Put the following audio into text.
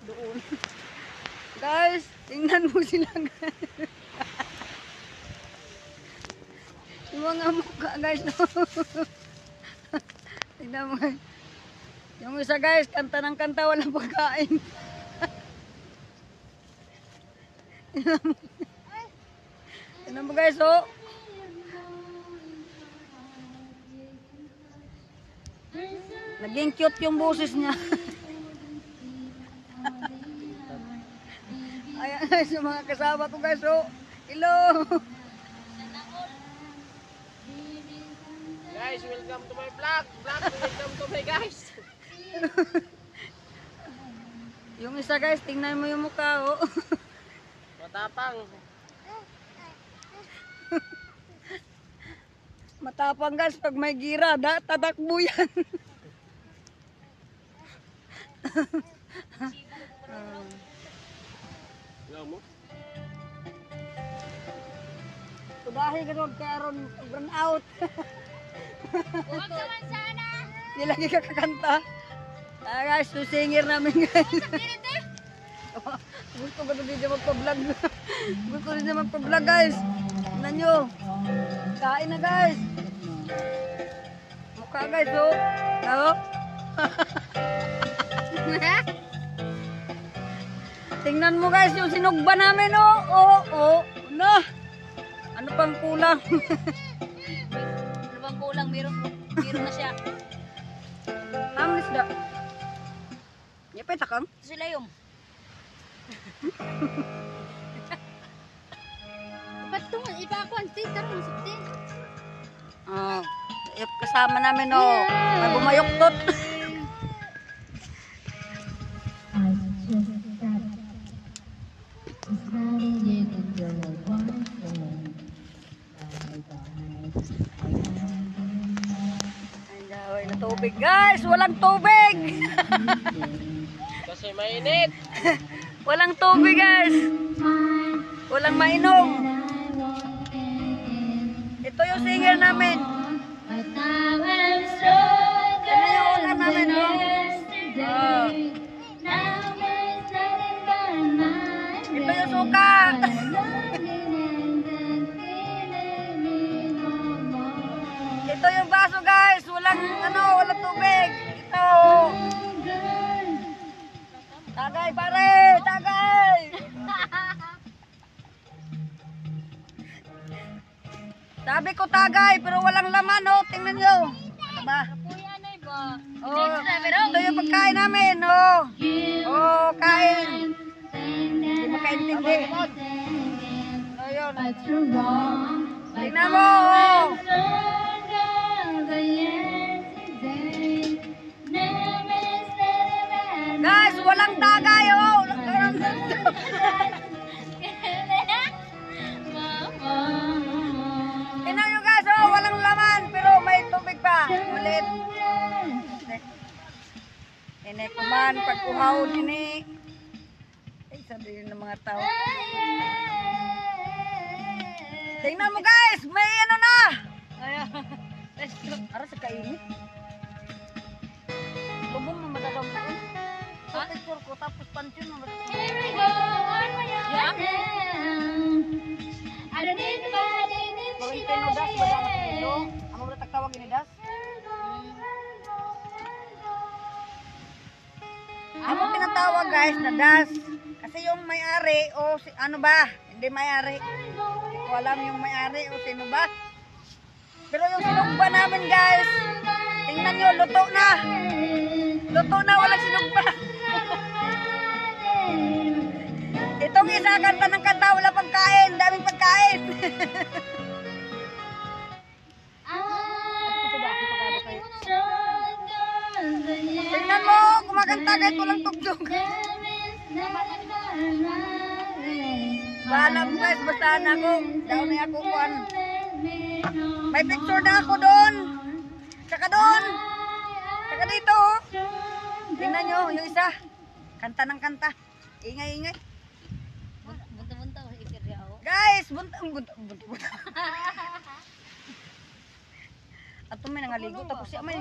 Doon. Guys, tingnan mo sila guys. Yung mga mukha guys. Tingnan mo guys. Yung isa guys, kanta ng kanta, walang pagkain. Tingnan mo guys, oh. Naging cute yung boses niya. Ayan guys, yung mga kasama ko guys, oh. Hello. Guys, welcome to my vlog. Welcome to my guys. Yung isa guys, tingnan mo yung mukha, oh. Matapang. Matapang guys, pag may gira, tatakbo yan. Mo? Tudahi ganun, karon burn out. Huwag naman sana. Hindi lagi ka kakanta. Guys, susingir namin guys. Gusto ko din na magpa-vlog. Gusto rin na magpa-vlog guys. Tignan nyo. Kain na guys. Mukha guys, oh. Oh. Tingnan mo guys yung sinugba namin, oh. Oh, oh. Na. Ano pang kulang? Ano bang kulang? Meron na siya. Amis da. Yapay takang. Sila yung. Ba't ito? Iba ako ang tis. Tara, masakti. Oh, kasama namin, oh. May bumayoktot. Ay, na tubig, guys. Walang tubig. Kasi mainit. Walang tubig, guys. Walang mainom. Ito yung singer namin. Yan yung ulan namin, oh. Oh. Ito yung suka. Ito yung baso guys. Walang tubig. Ito. Tagay pare, tagay. Sabi ko tagay pero walang laman, oh. Tingnan nyo. Ano ba? Oh, ito yung pagkain namin, oh. Oh, kain. Hindi makaintindi. Ayun. Tingnan mo, oh. Guys, walang tagay, oh. Tingnan nyo guys, oh. Walang laman pero may tubig pa. Malit. Ini kuman, pagkuhaw ini. Ay, sabihin ng mga tao. Tingnan mo guys, may ano na. Ara sa kainit. Lubong na madadang po. Sa picture ko, tapos pansyon na madadang. Bawin tinodas, badang sa ilo. Amo na tagtawag inidas. Amo tinatawag guys na das. Kasi yung may-ari o si, ano ba? Hindi may-ari. Hindi ko alam yung may-ari o sino ba. Pero yung sinugba namin guys, tingnan nyo, luto na. Luto na, walang sinugba. Itong isa, kanta ng kanta, wala pagkain. Daming pagkain. Tingnan mo, kumakanta kahit walang tugtog. Balam guys, basta na ako. Down na ako kuan. May picture na ako doon. Saka doon. Saka dito. Tingnan nyo, yung isa. Kanta ng kanta. Ingay-ingay. Bunta-bunta. Guys, bunta. At may nangaligo tapos siya may